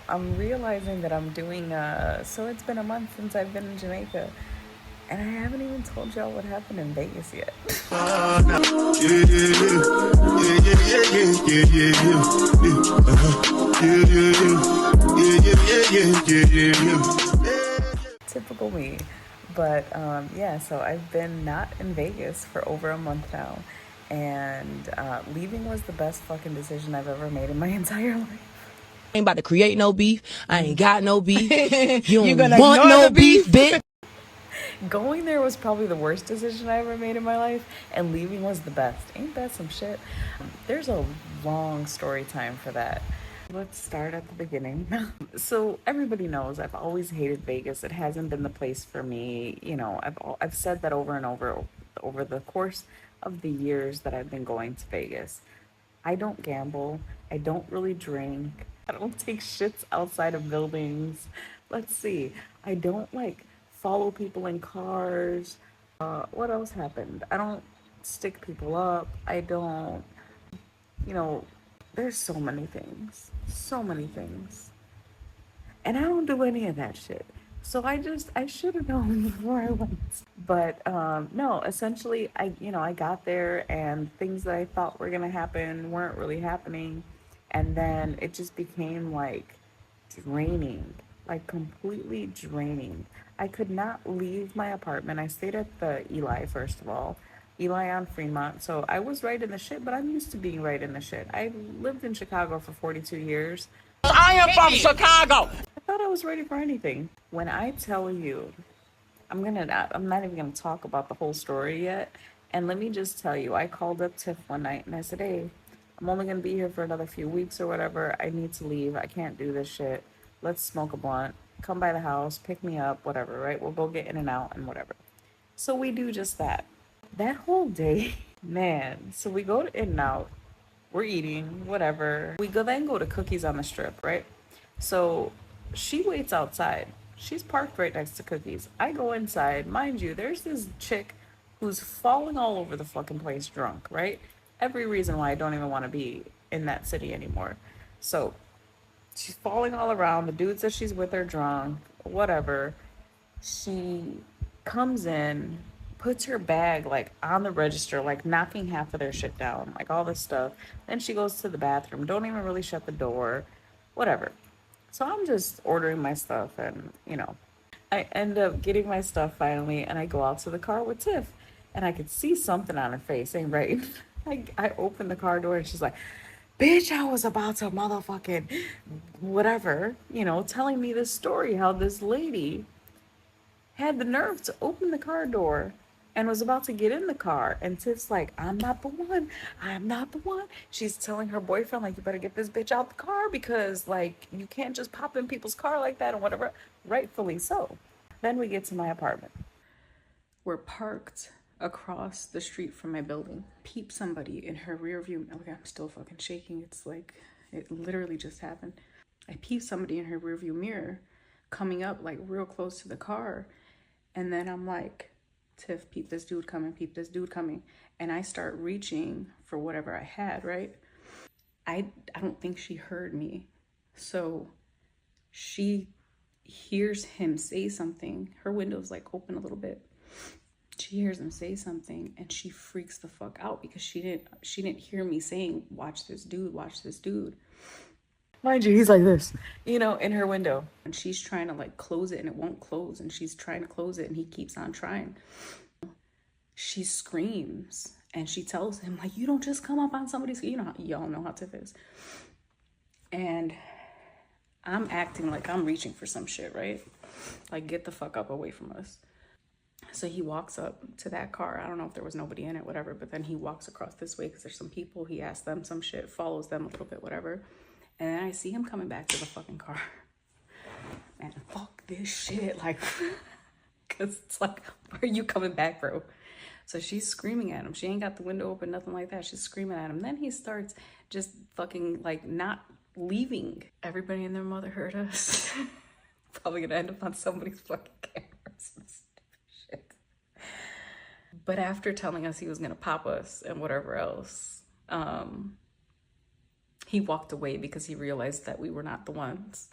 I'm realizing that I'm doing, so it's been a month since I've been in Jamaica, and I haven't even told y'all what happened in Vegas yet. Typical me. But yeah, so I've been not in Vegas for over a month now, and leaving was the best fucking decision I've ever made in my entire life. I ain't about to create no beef. I ain't got no beef. You You don't gonna want ignore no the beef, beef? bitch. Going there was probably the worst decision I ever made in my life, and leaving was the best. Ain't that some shit? There's a long story time for that. Let's start at the beginning. So everybody knows I've always hated Vegas. It hasn't been the place for me. You know, I've said that over and over the course of the years that I've been going to Vegas. I don't gamble. I don't really drink. I don't take shits outside of buildings. Let's see. I don't like follow people in cars. What else happened? I don't stick people up. I don't, you know, there's so many things. So many things. And I don't do any of that shit. So I should have known before I went. But no, essentially I got there and things that I thought were gonna happen weren't really happening. And then it just became like draining, like completely draining. I could not leave my apartment. I stayed at the Eli, first of all. Eli on Fremont. So I was right in the shit, but I'm used to being right in the shit. I lived in Chicago for 42 years. I am from Chicago. I thought I was ready for anything. When I tell you, I'm not even gonna talk about the whole story yet. And let me just tell you, I called up Tiff one night and I said, hey, I'm only gonna be here for another few weeks or whatever. I need to leave. I can't do this shit. Let's smoke a blunt. Come by the house, pick me up, whatever, right? We'll go get in and out and whatever. So we do just that. That whole day, man. So we go to In and Out. We're eating, whatever. We go to Cookies on the Strip, right? So she waits outside. She's parked right next to Cookies. I go inside. Mind you, there's this chick who's falling all over the fucking place drunk, right? Every reason why I don't even want to be in that city anymore. So she's falling all around. The dudes that she's with are drunk, whatever. She comes in, puts her bag like on the register, like knocking half of their shit down, like all this stuff. Then she goes to the bathroom, don't even really shut the door, whatever. So I'm just ordering my stuff, and I end up getting my stuff finally, and I go out to the car with Tiff, and I could see something on her face, ain't right? I open the car door, and she's like, bitch, I was about to motherfucking whatever, telling me this story how this lady had the nerve to open the car door and was about to get in the car. And Tiff's like, I'm not the one. I'm not the one. She's telling her boyfriend, like, you better get this bitch out the car because, like, you can't just pop in people's car like that and whatever. Rightfully so. Then we get to my apartment. We're parked across the street from my building. Peep somebody in her rear view. Okay, I'm still fucking shaking. It's like, it literally just happened. I peep somebody in her rear view mirror coming up like real close to the car. And then I'm like, Tiff, peep this dude coming, peep this dude coming. And I start reaching for whatever I had, right? I don't think she heard me. So she hears him say something. Her window's like open a little bit. She hears him say something and she freaks the fuck out because she didn't hear me saying, watch this dude, watch this dude. Mind you, he's like this, in her window. And she's trying to like close it and it won't close. And she's trying to close it and he keeps on trying. She screams and she tells him, like, you don't just come up on somebody's, y'all know how Tiff is. And I'm acting like I'm reaching for some shit, right? Like, get the fuck up away from us. So he walks up to that car. I don't know if there was nobody in it, whatever, but then he walks across this way because there's some people. He asks them some shit, follows them a little bit, whatever. And then I see him coming back to the fucking car. Man, fuck this shit. Like, because it's like, why are you coming back, bro? So she's screaming at him. She ain't got the window open, nothing like that. She's screaming at him. Then he starts just fucking like not leaving. Everybody and their mother heard us. Probably gonna end up on somebody's fucking cameras and shit. But after telling us he was gonna pop us and whatever else, he walked away because he realized that we were not the ones.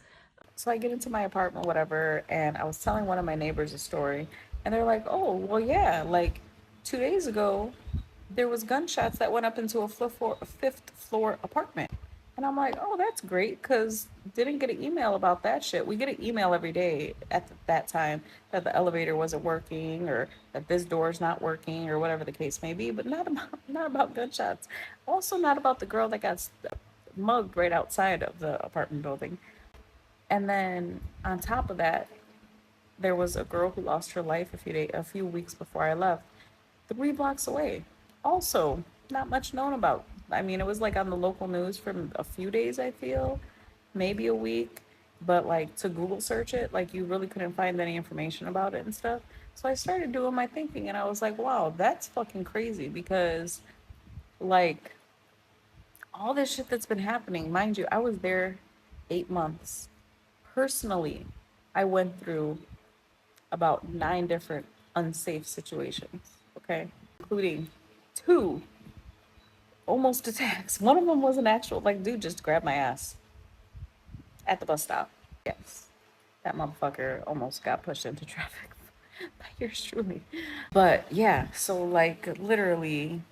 So I get into my apartment, whatever, and I was telling one of my neighbors a story, and they're like, "Oh, well, yeah, like 2 days ago, there was gunshots that went up into a fifth floor apartment." And I'm like, "Oh, that's great, cause didn't get an email about that shit. We get an email every day at that time that the elevator wasn't working or that this door's not working or whatever the case may be, but not about gunshots. Also, not about the girl that got mugged right outside of the apartment building." And then on top of that, there was a girl who lost her life a few weeks before I left, 3 blocks away. Also, not much known about. I mean, it was like on the local news for a few days, I feel, maybe a week, but like to Google search it, like you really couldn't find any information about it and stuff. So I started doing my thinking and I was like, wow, that's fucking crazy because like all this shit that's been happening, mind you, I was there 8 months. Personally, I went through about 9 different unsafe situations, okay? Including 2 almost attacks. One of them was an actual, like, dude just grabbed my ass at the bus stop. Yes, that motherfucker almost got pushed into traffic by yours truly. But yeah, so like literally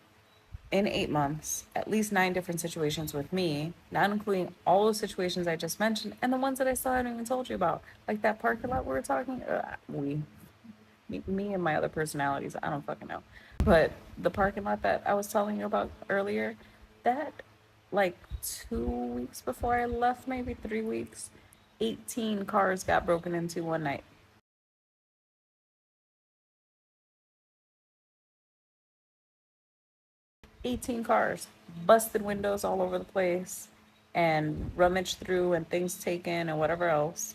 in 8 months, at least 9 different situations with me, not including all those situations I just mentioned and the ones that I still haven't even told you about, like that parking lot we were talking. Me and my other personalities, I don't fucking know. But the parking lot that I was telling you about earlier, that like 2 weeks before I left, maybe 3 weeks, 18 cars got broken into one night. 18 cars, busted windows all over the place, and rummaged through and things taken and whatever else.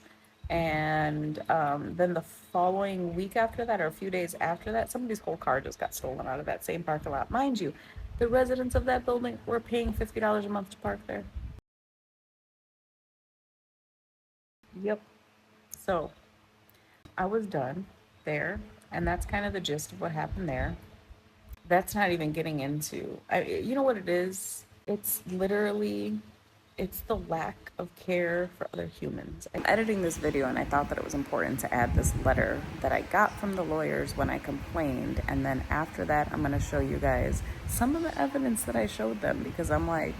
And then the following week after that, or a few days after that, somebody's whole car just got stolen out of that same parking lot. Mind you, the residents of that building were paying $50 a month to park there. Yep. So I was done there, and that's kind of the gist of what happened there. That's not even getting into, you know what it is? It's literally, it's the lack of care for other humans. I'm editing this video and I thought that it was important to add this letter that I got from the lawyers when I complained. And then after that, I'm going to show you guys some of the evidence that I showed them because I'm like,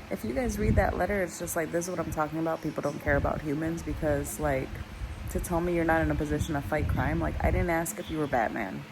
if you guys read that letter, it's just like, this is what I'm talking about. People don't care about humans because, like, to tell me you're not in a position to fight crime, like, I didn't ask if you were Batman.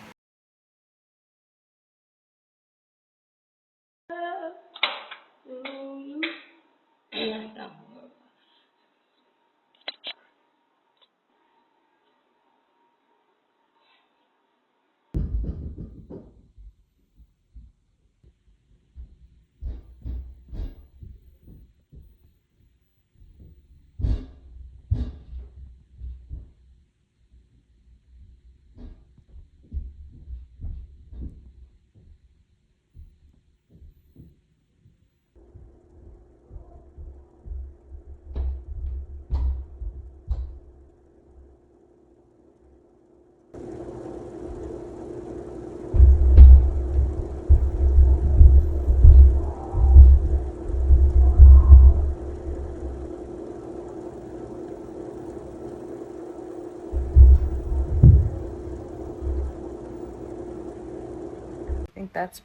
I think that's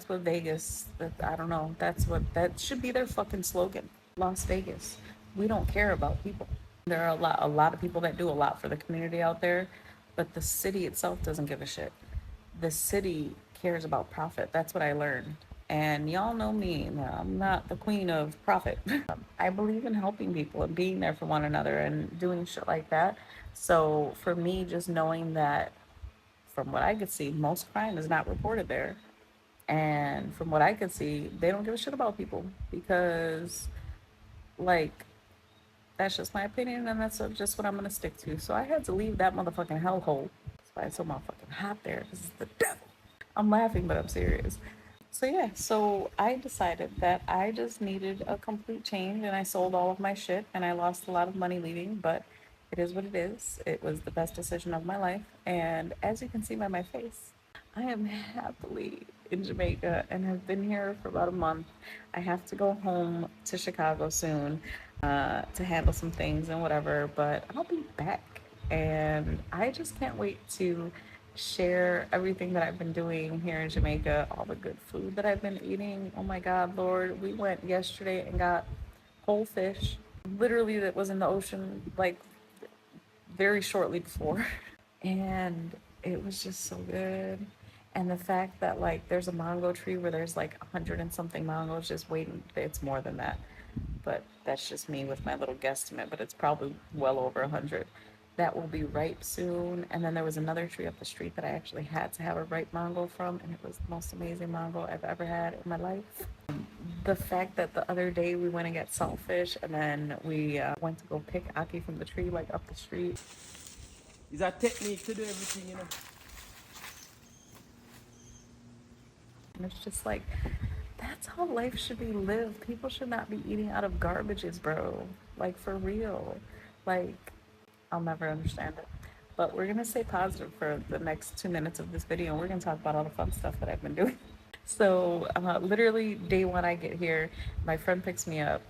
what Vegas, that I don't know, that should be their fucking slogan. Las Vegas. We don't care about people. There are a lot of people that do a lot for the community out there, but the city itself doesn't give a shit. The city cares about profit. That's what I learned. And y'all know me, I'm not the queen of profit. I believe in helping people and being there for one another and doing shit like that. So for me, just knowing that from what I could see, most crime is not reported there. And from what I could see, they don't give a shit about people because, like, that's just my opinion, and that's just what I'm gonna stick to. So I had to leave that motherfucking hellhole. That's why it's so motherfucking hot there. This is the devil. I'm laughing, but I'm serious. So yeah, so I decided that I just needed a complete change, and I sold all of my shit, and I lost a lot of money leaving, but it is what it is. It was the best decision of my life, and as you can see by my face, I am happily in Jamaica and have been here for about a month. I have to go home to Chicago soon. to handle some things and whatever, but I'll be back. And I just can't wait to share everything that I've been doing here in Jamaica, all the good food that I've been eating. Oh my God, Lord. We went yesterday and got whole fish, literally, that was in the ocean like very shortly before. And it was just so good. And the fact that like there's a mango tree where there's like 100 and something mangoes just waiting, it's more than that, but that's just me with my little guesstimate, but it's probably well over 100 that will be ripe soon. And then there was another tree up the street that I actually had to have a ripe mango from, and it was the most amazing mango I've ever had in my life. The fact that the other day we went and got saltfish, and then we went to go pick aki from the tree like up the street. It's a technique to do everything, you know. And it's just like, that's how life should be lived. People should not be eating out of garbages, bro. Like, for real. Like, I'll never understand it. But we're gonna stay positive for the next 2 minutes of this video, and we're gonna talk about all the fun stuff that I've been doing. So, literally, day one, I get here, my friend picks me up,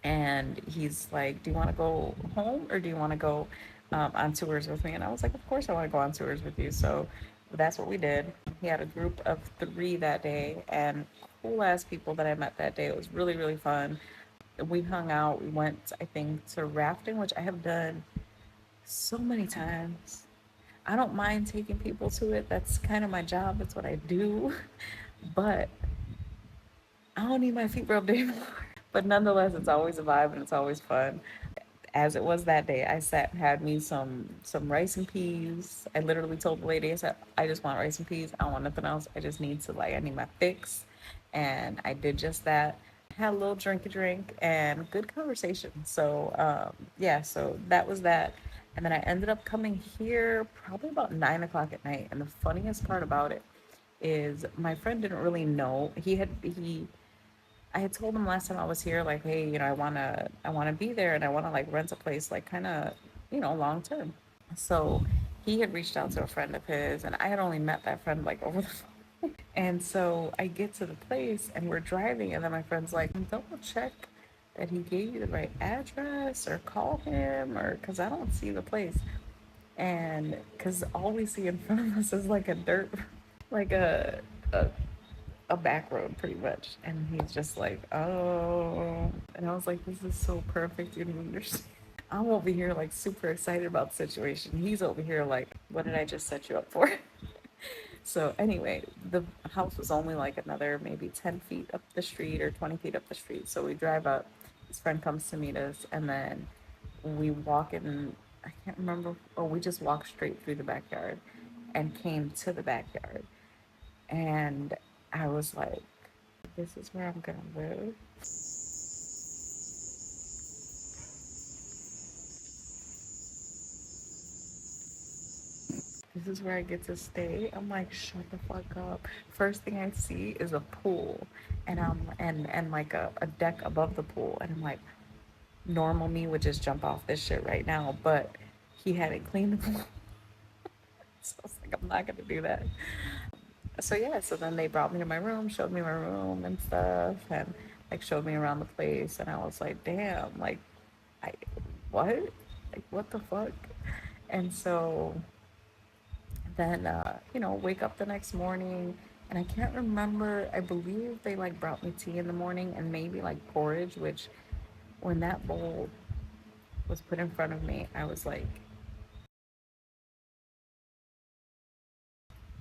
and he's like, "Do you want to go home or do you want to go on tours with me?" And I was like, "Of course, I want to go on tours with you." So that's what we did. He had a group of 3 that day, and cool ass people that I met that day. It was really, really fun. We hung out. We went, I think, to rafting, which I have done so many times. I don't mind taking people to it. That's kind of my job. That's what I do. But I don't need my feet rubbed anymore. But nonetheless, it's always a vibe and it's always fun. As it was that day, I sat and had me some rice and peas. I literally told the lady, I said, I just want rice and peas. I don't want nothing else. I just need to like, I need my fix. And I did just that. Had a little drink and good conversation. So yeah, so that was that. And then I ended up coming here probably about 9 o'clock at night. And the funniest part about it is my friend didn't really know. I had told him last time I was here, like, hey, I wanna be there and I wanna like rent a place, like kind of, long term. So he had reached out to a friend of his, and I had only met that friend like over the phone. And so I get to the place and we're driving, and then my friend's like, double check that he gave you the right address or call him, or because I don't see the place. And because all we see in front of us is like a dirt, like a a back road pretty much. And he's just like, oh. And I was like, this is so perfect. You don't understand. I'm over here like super excited about the situation. He's over here like, what did I just set you up for? So anyway, the house was only like another maybe 10 feet up the street or 20 feet up the street. So we drive up, his friend comes to meet us, and then we walk in, I can't remember, or we just walked straight through the backyard and came to the backyard. And I was like, this is where I'm gonna live. This is where I get to stay. I'm like, shut the fuck up. First thing I see is a pool, and and like a deck above the pool, and I'm like, normal me would just jump off this shit right now, but he hadn't cleaned the pool. So I was like, I'm not gonna do that. So yeah, so then they brought me to my room, showed me my room and stuff, and like showed me around the place, and I was like, damn, like, I what? Like, what the fuck? And so then wake up the next morning, and I can't remember, I believe they like brought me tea in the morning and maybe like porridge, which when that bowl was put in front of me, I was like,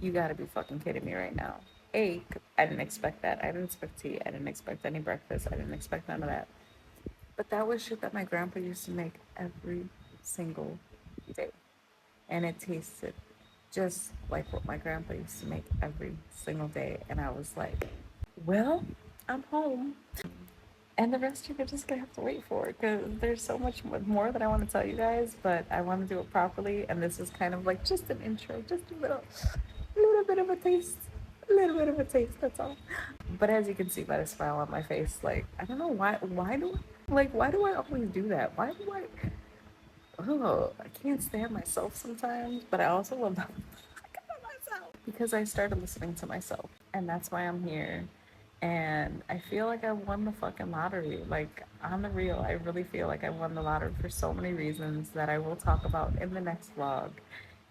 you gotta be fucking kidding me right now. I didn't expect that. I didn't expect tea. I didn't expect any breakfast. I didn't expect none of that. But that was shit that my grandpa used to make every single day. And it tasted just like what my grandpa used to make every single day. And I was like, well, I'm home. And the rest you're just gonna have to wait for, because there's so much more that I want to tell you guys, but I want to do it properly. And this is kind of like just an intro, just a little bit of a taste, a little bit of a taste. That's all. But as you can see by the smile on my face, like, I don't know why. Why do I always do that? Why do I? Oh, I can't stand myself sometimes, but I also love myself because I started listening to myself, and that's why I'm here. And I feel like I won the fucking lottery. Like, on the real, I really feel like I won the lottery for so many reasons that I will talk about in the next vlog,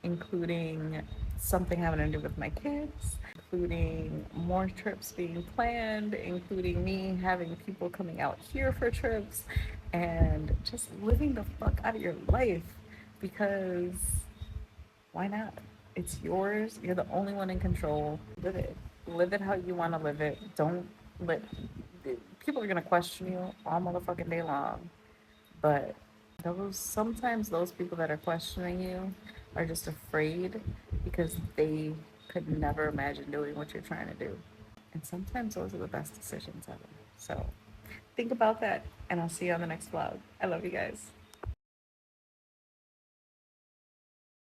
including something having to do with my kids, including more trips being planned, including me having people coming out here for trips, and just living the fuck out of your life because why not? It's yours. You're the only one in control. Live it. Live it how you want to live it. Don't let people are gonna question you all motherfucking day long. But those sometimes those people that are questioning you are just afraid because they could never imagine doing what you're trying to do. And sometimes those are the best decisions ever. So think about that, and I'll see you on the next vlog. I love you guys.